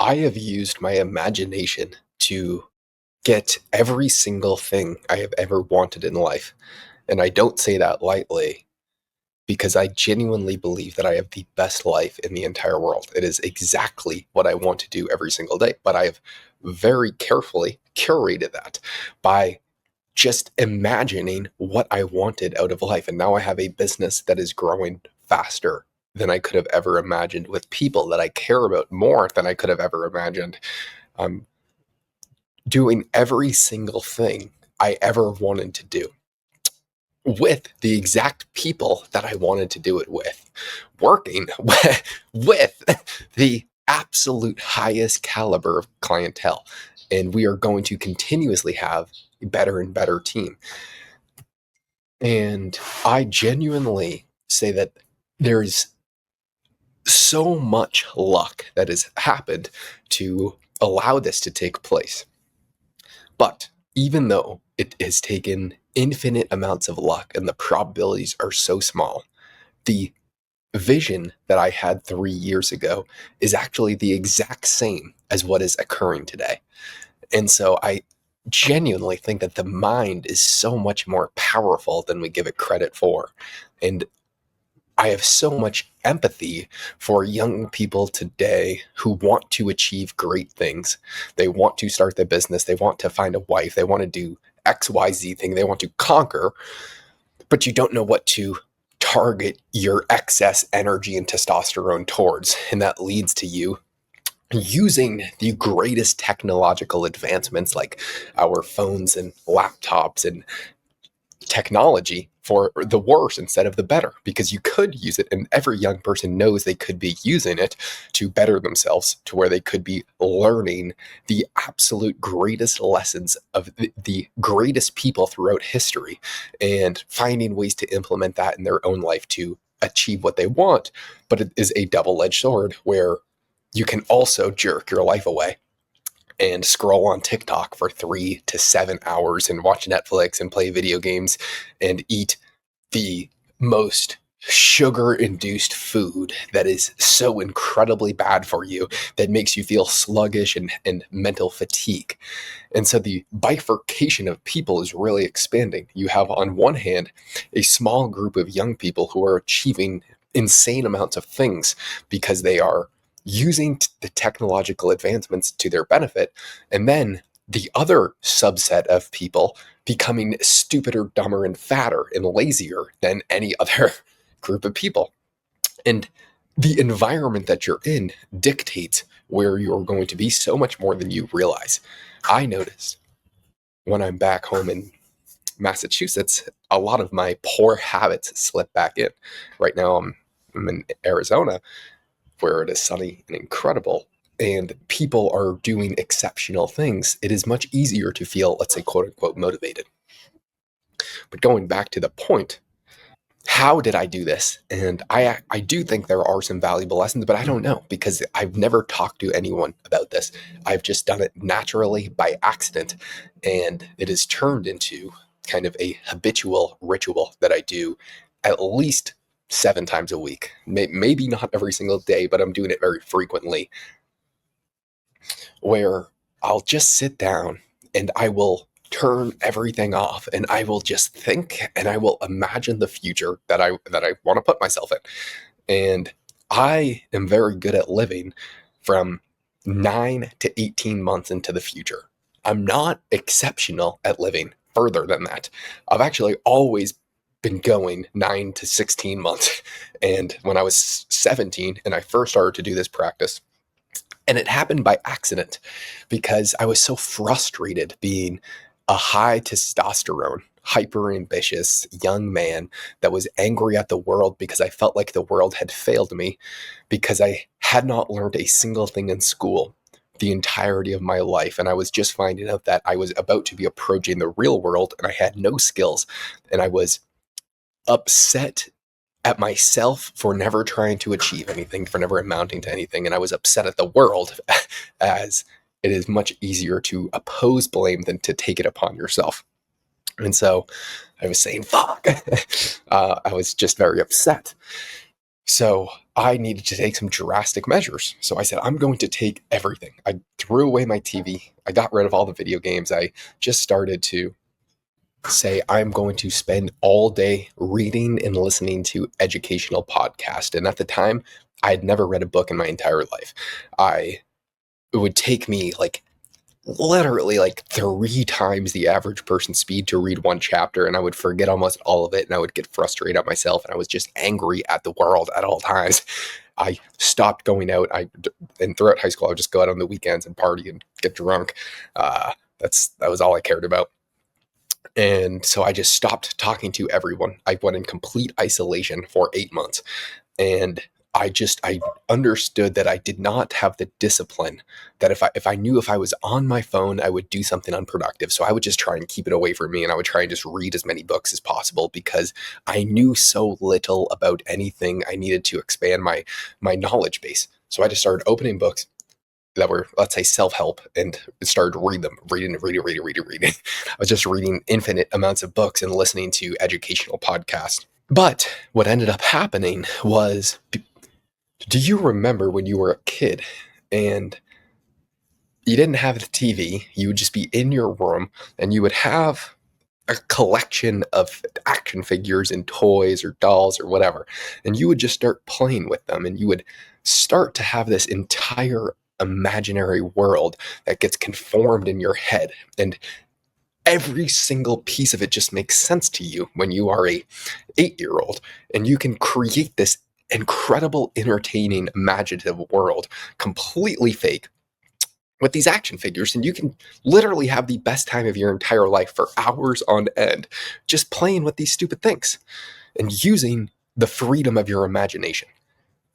I have used my imagination to get every single thing I have ever wanted in life. And I don't say that lightly because I genuinely believe that I have the best life in the entire world. It is exactly what I want to do every single day. But I have very carefully curated that by just imagining what I wanted out of life. And now I have a business that is growing faster than I could have ever imagined, with people that I care about more than I could have ever imagined. I'm doing every single thing I ever wanted to do with the exact people that I wanted to do it with, working with the absolute highest caliber of clientele. And we are going to continuously have a better and better team. And I genuinely say that there's so much luck that has happened to allow this to take place. But even though it has taken infinite amounts of luck and the probabilities are so small, the vision that I had 3 years ago is actually the exact same as what is occurring today. And so I genuinely think that the mind is so much more powerful than we give it credit for. And I have so much empathy for young people today who want to achieve great things. They want to start their business. They want to find a wife. They want to do XYZ thing. They want to conquer, but you don't know what to target your excess energy and testosterone towards. And that leads to you using the greatest technological advancements like our phones and laptops and technology for the worse instead of the better, because you could use it and every young person knows they could be using it to better themselves, to where they could be learning the absolute greatest lessons of the greatest people throughout history and finding ways to implement that in their own life to achieve what they want. But it is a double-edged sword where you can also jerk your life away and scroll on TikTok for 3 to 7 hours and watch Netflix and play video games and eat the most sugar induced food that is so incredibly bad for you that makes you feel sluggish and mental fatigue. And so the bifurcation of people is really expanding. You have, on one hand, a small group of young people who are achieving insane amounts of things because they are using the technological advancements to their benefit. And then the other subset of people becoming stupider, dumber, and fatter and lazier than any other group of people. And the environment that you're in dictates where you're going to be so much more than you realize. I notice when I'm back home in Massachusetts, a lot of my poor habits slip back in. Right now, I'm in Arizona, where it is sunny and incredible, and people are doing exceptional things. It is much easier to feel, let's say, quote unquote, motivated. But going back to the point, how did I do this? And I do think there are some valuable lessons, but I don't know because I've never talked to anyone about this. I've just done it naturally by accident, and it has turned into kind of a habitual ritual that I do at least 7 times a week. Maybe not every single day, but I'm doing it very frequently, where I'll just sit down and I will turn everything off and I will just think and I will imagine the future that I want to put myself in. And I am very good at living from 9 to 18 months into the future. I'm not exceptional at living further than that. I've actually always been going 9 to 16 months. And when I was 17 and I first started to do this practice, and it happened by accident because I was so frustrated being a high testosterone, hyper ambitious young man that was angry at the world because I felt like the world had failed me because I had not learned a single thing in school the entirety of my life. And I was just finding out that I was about to be approaching the real world and I had no skills. And I was upset at myself for never trying to achieve anything, for never amounting to anything. And I was upset at the world, as it is much easier to oppose blame than to take it upon yourself. And so I was saying, fuck. I was just very upset. So I needed to take some drastic measures. So I said, I'm going to take everything. I threw away my TV. I got rid of all the video games. I just started to say, I'm going to spend all day reading and listening to educational podcasts. And at the time, I had never read a book in my entire life. It would take me like literally like 3 times the average person's speed to read one chapter, and I would forget almost all of it, and I would get frustrated at myself, and I was just angry at the world at all times. I stopped going out. And throughout high school, I would just go out on the weekends and party and get drunk. That was all I cared about. And so I just stopped talking to everyone. I went in complete isolation for 8 months. And I understood that I did not have the discipline, that if I knew if I was on my phone, I would do something unproductive. So I would just try and keep it away from me, and I would try and just read as many books as possible, because I knew so little about anything. I needed to expand my knowledge base. So I just started opening books that were, let's say, self-help, and started reading them, reading. I was just reading infinite amounts of books and listening to educational podcasts. But what ended up happening was, do you remember when you were a kid and you didn't have the TV? You would just be in your room, and you would have a collection of action figures and toys or dolls or whatever, and you would just start playing with them, and you would start to have this entire imaginary world that gets conformed in your head, and every single piece of it just makes sense to you when you are a 8-year-old, and you can create this incredible, entertaining, imaginative world, completely fake, with these action figures, and you can literally have the best time of your entire life for hours on end just playing with these stupid things and using the freedom of your imagination.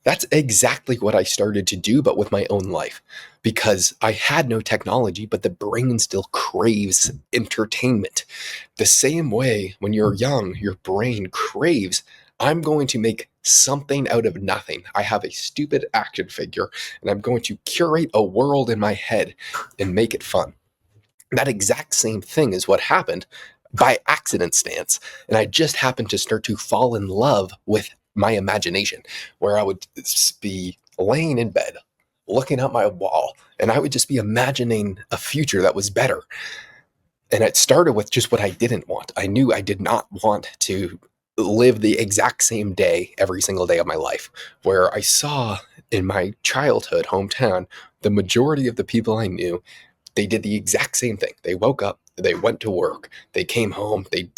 That's exactly what I started to do, but with my own life, because I had no technology, but the brain still craves entertainment. The same way when you're young, your brain craves, I'm going to make something out of nothing. I have a stupid action figure, and I'm going to curate a world in my head and make it fun. That exact same thing is what happened by accident stance. And I just happened to start to fall in love with my imagination, where I would be laying in bed, looking at my wall, and I would just be imagining a future that was better. And it started with just what I didn't want. I knew I did not want to live the exact same day every single day of my life, where I saw in my childhood hometown, the majority of the people I knew, they did the exact same thing. They woke up, they went to work, they came home, they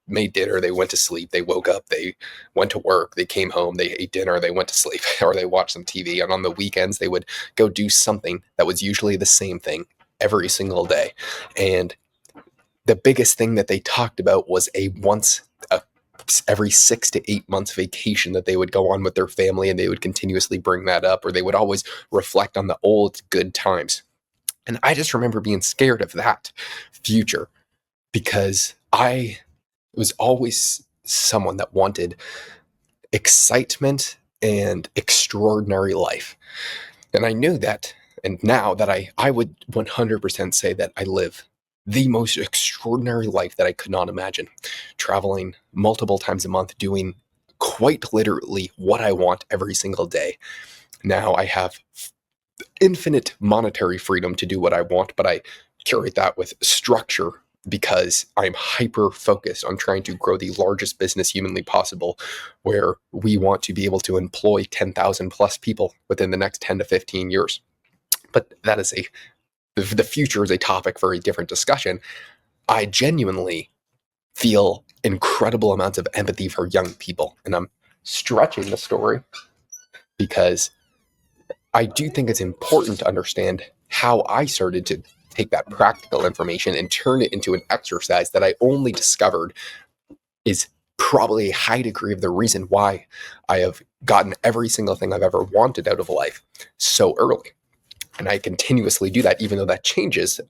made dinner, they went to sleep, they woke up, they went to work, they came home, they ate dinner, they went to sleep, or they watched some TV. And on the weekends, they would go do something that was usually the same thing every single day. And the biggest thing that they talked about was every 6 to 8 months vacation that they would go on with their family, and they would continuously bring that up, or they would always reflect on the old good times. And I just remember being scared of that future, because I was always someone that wanted excitement and extraordinary life. And I knew that, and now that I would 100% say that I live the most extraordinary life that I could not imagine, traveling multiple times a month, doing quite literally what I want every single day. Now I have infinite monetary freedom to do what I want, but I curate that with structure, because I'm hyper focused on trying to grow the largest business humanly possible, where we want to be able to employ 10,000 plus people within the next 10 to 15 years. But that is the future is a topic for a different discussion. I genuinely feel incredible amounts of empathy for young people, and I'm stretching the story because I do think it's important to understand how I started to take that practical information and turn it into an exercise that I only discovered is probably a high degree of the reason why I have gotten every single thing I've ever wanted out of life so early. And I continuously do that, even though that changes.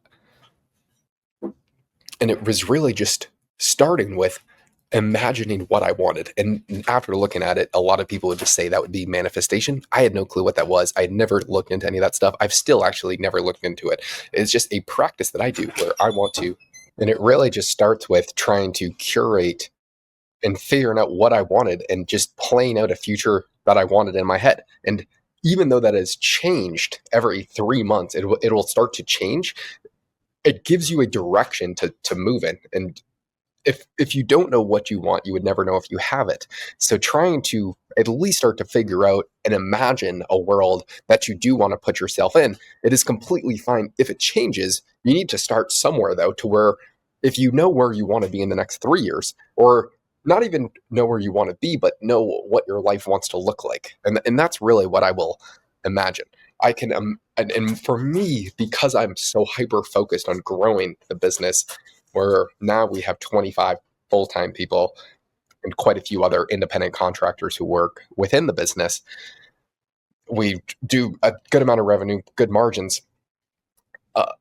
And it was really just starting with imagining what I wanted. And after looking at it, a lot of people would just say that would be manifestation. I had no clue what that was. I had never looked into any of that stuff. I've still actually never looked into it. It's just a practice that I do where I want to. And it really just starts with trying to curate and figuring out what I wanted and just playing out a future that I wanted in my head. And even though that has changed every 3 months, it'll start to change. It gives you a direction to move in. And if you don't know what you want, you would never know if you have it. So trying to at least start to figure out and imagine a world that you do want to put yourself in, it is completely fine if it changes. You need to start somewhere though, to where if you know where you want to be in the next 3 years, or not even know where you want to be, but know what your life wants to look like. And that's really what I will imagine. I can, and for me, because I'm so hyper focused on growing the business, where now we have 25 full-time people and quite a few other independent contractors who work within the business. We do a good amount of revenue, good margins. Uh,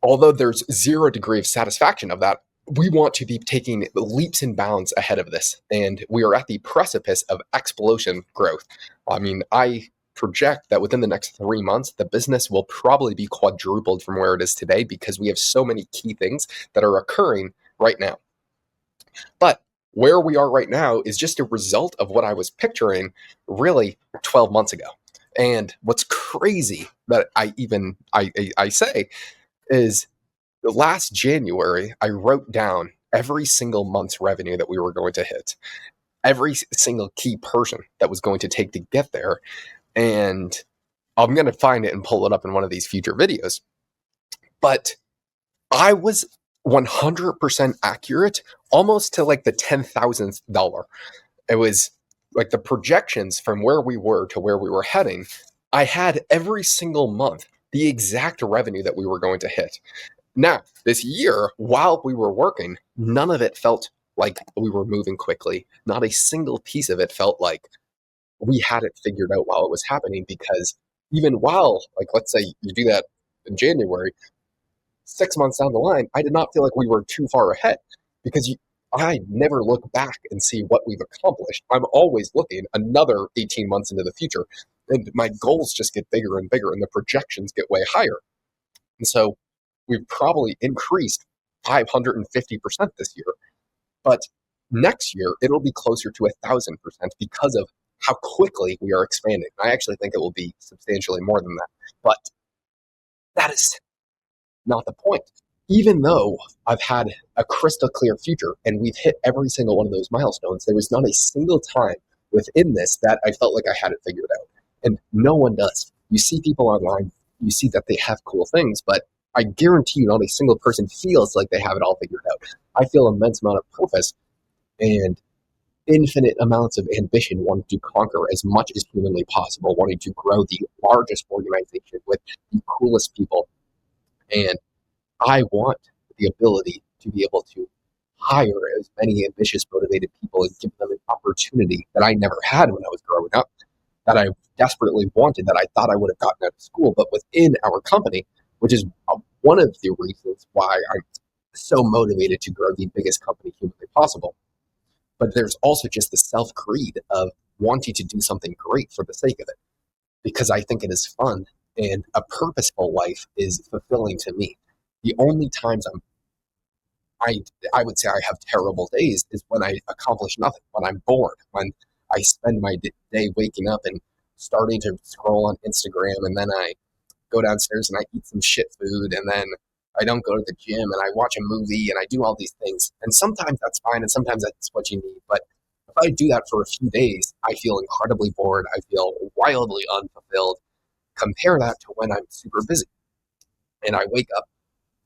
Although there's zero degree of satisfaction of that, we want to be taking leaps and bounds ahead of this. And we are at the precipice of explosion growth. I mean, I project that within the next 3 months, the business will probably be quadrupled from where it is today because we have so many key things that are occurring right now. But where we are right now is just a result of what I was picturing really 12 months ago. And what's crazy that I say is last January, I wrote down every single month's revenue that we were going to hit, every single key person that was going to take to get there. And I'm going to find it and pull it up in one of these future videos. But I was 100% accurate, almost to like the 10,000th dollar. It was like the projections from where we were to where we were heading. I had every single month the exact revenue that we were going to hit. Now, this year, while we were working, none of it felt like we were moving quickly. Not a single piece of it felt like we had it figured out while it was happening, because even while, like, let's say you do that in January, 6 months down the line, I did not feel like we were too far ahead, because I never look back and see what we've accomplished. I'm always looking another 18 months into the future, and my goals just get bigger and bigger, and the projections get way higher. And so we've probably increased 550% this year. But next year, it'll be closer to 1,000% because of how quickly we are expanding. I actually think it will be substantially more than that. But that is not the point. Even though I've had a crystal clear future and we've hit every single one of those milestones, there was not a single time within this that I felt like I had it figured out. And no one does. You see people online, you see that they have cool things, but I guarantee you not a single person feels like they have it all figured out. I feel immense amount of purpose and infinite amounts of ambition, wanting to conquer as much as humanly possible, wanting to grow the largest organization with the coolest people. And I want the ability to be able to hire as many ambitious, motivated people and give them an opportunity that I never had when I was growing up, that I desperately wanted, that I thought I would have gotten out of school, but within our company, which is one of the reasons why I'm so motivated to grow the biggest company humanly possible. But there's also just the self greed of wanting to do something great for the sake of it, because I think it is fun, and a purposeful life is fulfilling to me. The only times I, I would say I have terrible days is when I accomplish nothing, when I'm bored, when I spend my day waking up and starting to scroll on Instagram, and then I go downstairs and I eat some shit food, and then I don't go to the gym, and I watch a movie, and I do all these things. And sometimes that's fine, and sometimes that's what you need. But if I do that for a few days, I feel incredibly bored. I feel wildly unfulfilled. Compare that to when I'm super busy and I wake up,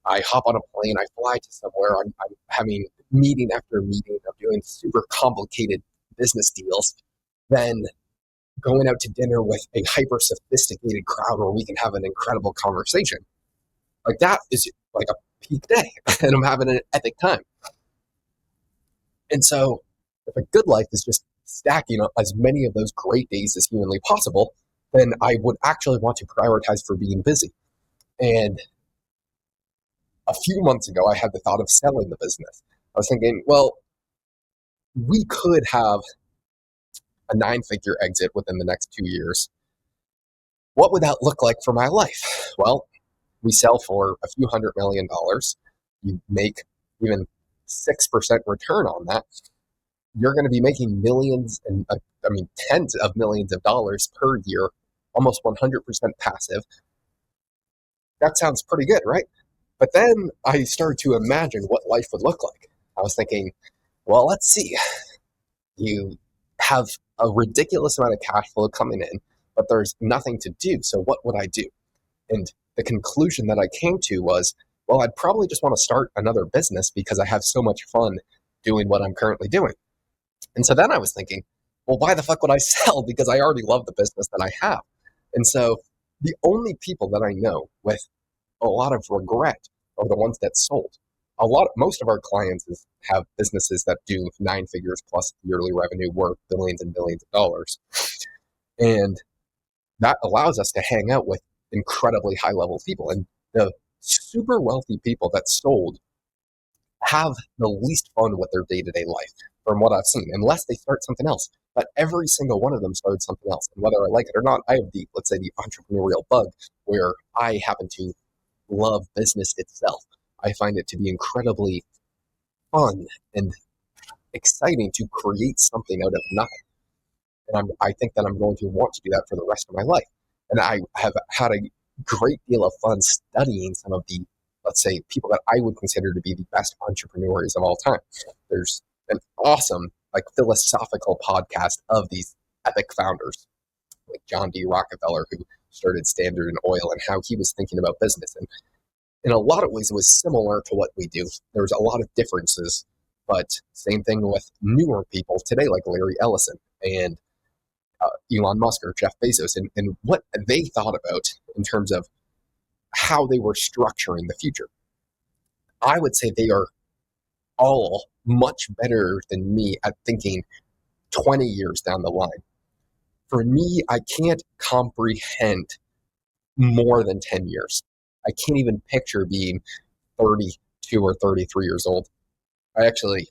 I hop on a plane, I fly to somewhere, I'm having meeting after meeting, I'm doing super complicated business deals, then going out to dinner with a hyper sophisticated crowd where we can have an incredible conversation. Like, that is like a peak day, and I'm having an epic time. And so, if a good life is just stacking up as many of those great days as humanly possible, then I would actually want to prioritize for being busy. And a few months ago, I had the thought of selling the business. I was thinking, well, we could have a 9-figure exit within the next 2 years. What would that look like for my life? Well, we sell for a few $100 million. You make even 6% return on that. You're going to be making millions and I mean, tens of millions of dollars per year, almost 100% passive. That sounds pretty good, right? But then I started to imagine what life would look like. I was thinking, well, let's see. You have a ridiculous amount of cash flow coming in, but there's nothing to do. So what would I do? And the conclusion that I came to was, well, I'd probably just want to start another business because I have so much fun doing what I'm currently doing. And so then I was thinking, well, why the fuck would I sell? Because I already love the business that I have. And so the only people that I know with a lot of regret are the ones that sold. Most of our clients have businesses that do 9 figures plus yearly revenue worth billions and billions of dollars. And that allows us to hang out with incredibly high level people. And the super wealthy people that sold have the least fun with their day to day life, from what I've seen, unless they start something else. But every single one of them started something else. And whether I like it or not, I have let's say, the entrepreneurial bug where I happen to love business itself. I find it to be incredibly fun and exciting to create something out of nothing. And I think that I'm going to want to do that for the rest of my life. And I have had a great deal of fun studying some of the, let's say, people that I would consider to be the best entrepreneurs of all time. There's an awesome, like, philosophical podcast of these epic founders, like John D. Rockefeller, who started Standard Oil, and how he was thinking about business. And in a lot of ways, it was similar to what we do. There's a lot of differences, but same thing with newer people today, like Larry Ellison and Elon Musk or Jeff Bezos, and what they thought about in terms of how they were structuring the future. I would say they are all much better than me at thinking 20 years down the line. For me, I can't comprehend more than 10 years. I can't even picture being 32 or 33 years old. I actually,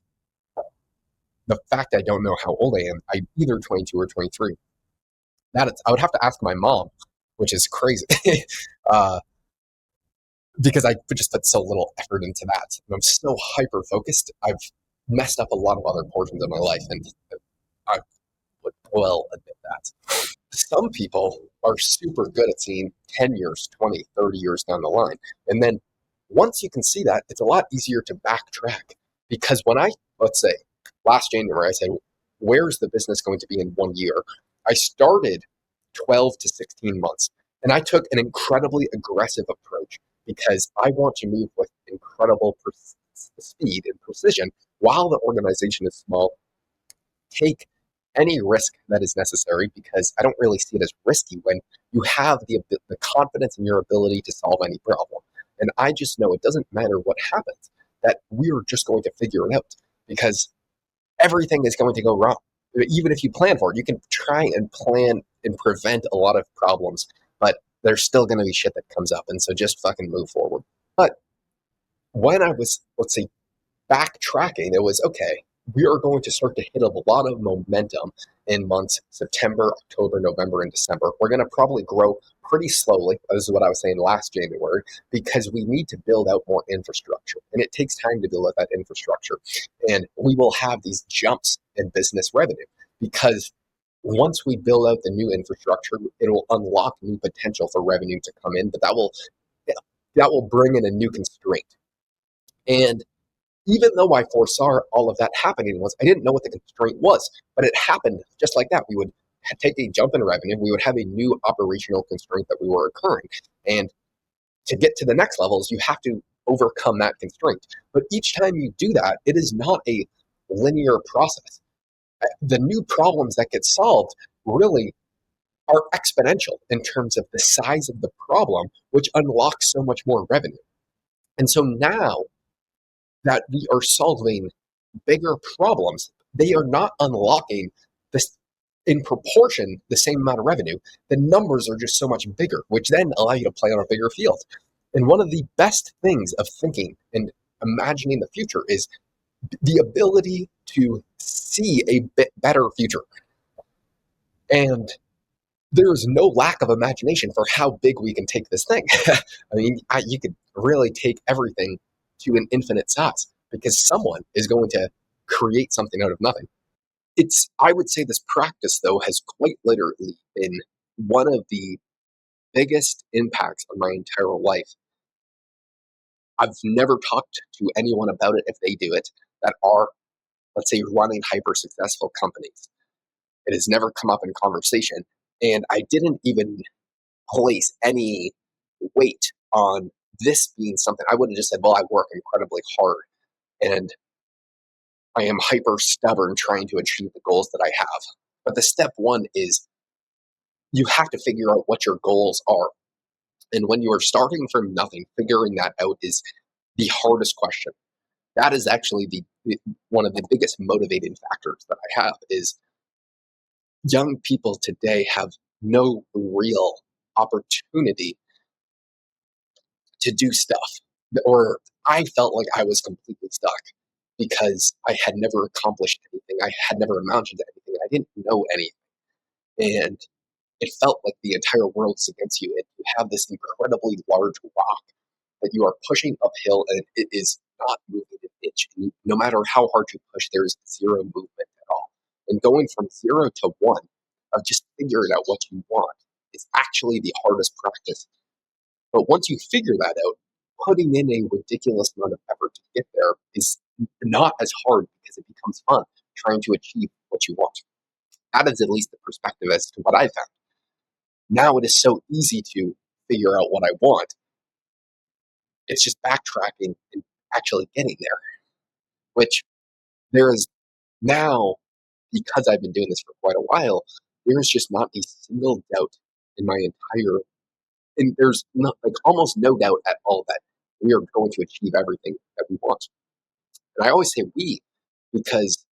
the fact I don't know how old I am, I'm either 22 or 23. I would have to ask my mom, which is crazy, uh, because I just put so little effort into that. And I'm so hyper focused. I've messed up a lot of other portions of my life, and I would well admit that. Some people are super good at seeing 10 years, 20, 30 years down the line. And then once you can see that, it's a lot easier to backtrack. Because let's say, last January, I said, where's the business going to be in 1 year? I started 12 to 16 months. And I took an incredibly aggressive approach because I want to move with incredible speed and precision while the organization is small. Take any risk that is necessary because I don't really see it as risky when you have the confidence in your ability to solve any problem. And I just know it doesn't matter what happens, that we're just going to figure it out because everything is going to go wrong. Even if you plan for it, you can try and plan and prevent a lot of problems, but there's still going to be shit that comes up. And so just fucking move forward. But when I was, let's say, backtracking, it was okay. We are going to start to hit a lot of momentum in months September, October, November, and December. We're going to probably grow pretty slowly. This is what I was saying last January, because we need to build out more infrastructure. And it takes time to build out that infrastructure. And we will have these jumps in business revenue because once we build out the new infrastructure, it will unlock new potential for revenue to come in, but that will bring in a new constraint. And even though I foresaw all of that happening I didn't know what the constraint was, but it happened just like that. We would take a jump in revenue. We would have a new operational constraint that we were incurring. And to get to the next levels, you have to overcome that constraint. But each time you do that, it is not a linear process. The new problems that get solved really are exponential in terms of the size of the problem, which unlocks so much more revenue. And so now that we are solving bigger problems, they are not unlocking this in proportion the same amount of revenue. The numbers are just so much bigger, which then allow you to play on a bigger field. And one of the best things of thinking and imagining the future is the ability to see a bit better future. And there is no lack of imagination for how big we can take this thing. I mean, you could really take everything to an infinite size because someone is going to create something out of nothing. I would say this practice, though, has quite literally been one of the biggest impacts on my entire life. I've never talked to anyone about it if they do it that are, let's say, running hyper successful companies. It has never come up in conversation. And I didn't even place any weight on this being something. I would have just said, well, I work incredibly hard and I am hyper stubborn trying to achieve the goals that I have. But the step one is you have to figure out what your goals are. And when you are starting from nothing, figuring that out is the hardest question. That is actually one of the biggest motivating factors that I have is young people today have no real opportunity to do stuff. Or I felt like I was completely stuck because I had never accomplished anything. I had never amounted to anything. I didn't know anything. And it felt like the entire world is against you. And you have this incredibly large rock that you are pushing uphill and it is not moving an inch. And no matter how hard you push, there is zero movement at all. And going from 0 to 1 of just figuring out what you want is actually the hardest practice. But once you figure that out, putting in a ridiculous amount of effort to get there is not as hard because it becomes fun trying to achieve what you want. That is at least the perspective as to what I found. Now it is so easy to figure out what I want. It's just backtracking and actually getting there, which there is now, because I've been doing this for quite a while, there is just not a single doubt in my entire, and there's not, like almost no doubt at all that we are going to achieve everything that we want. And I always say we, because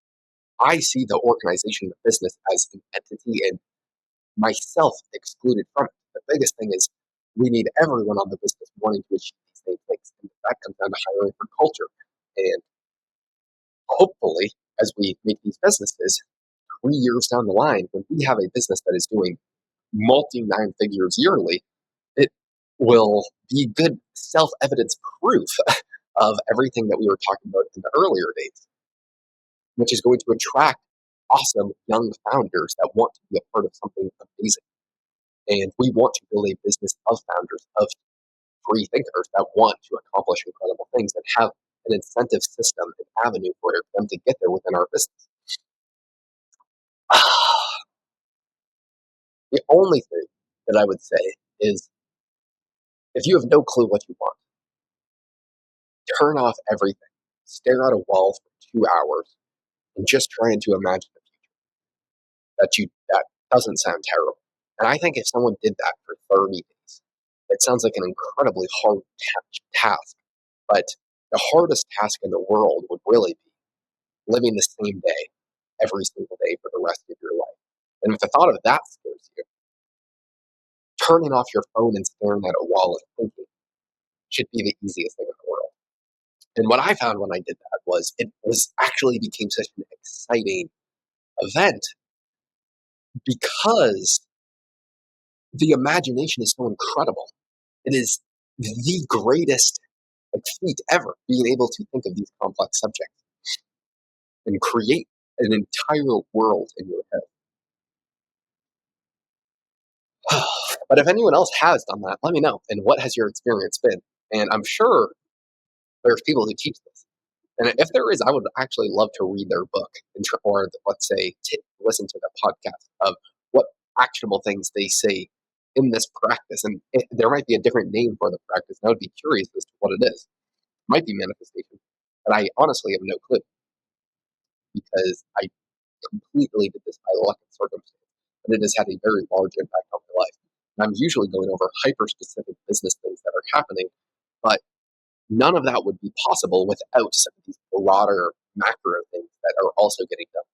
I see the organization, the business as an entity and myself excluded from it. The biggest thing is we need everyone on the business wanting to achieve these same things. And that comes down to hiring for culture. And hopefully, as we make these businesses, 3 years down the line, when we have a business that is doing multi nine figures yearly, it will be good self evidence proof of everything that we were talking about in the earlier days, which is going to attract awesome young founders that want to be a part of something amazing. And we want to build a business of founders, of free thinkers that want to accomplish incredible things and have an incentive system, an avenue for them to get there within our business. The only thing that I would say is if you have no clue what you want, turn off everything, stare at a wall for 2 hours, and just trying to imagine the future. That doesn't sound terrible. And I think if someone did that for 30 days, it sounds like an incredibly hard task. But the hardest task in the world would really be living the same day every single day for the rest of your life. And if the thought of that scares you, turning off your phone and staring at a wall and thinking should be the easiest thing in the world. And what I found when I did that was it was actually became such an exciting event because the imagination is so incredible. It is the greatest feat ever, being able to think of these complex subjects and create an entire world in your head. But if anyone else has done that, let me know. And what has your experience been? And I'm sure there's people who teach this. And if there is, I would actually love to read their book or let's say listen to the podcast of what actionable things they say in this practice. And there might be a different name for the practice. And I would be curious as to what it is. It might be manifestation, but I honestly have no clue because I completely did this by luck and circumstance. But it has had a very large impact on my life. And I'm usually going over hyper specific business things that are happening, but none of that would be possible without some of these broader macro things that are also getting done.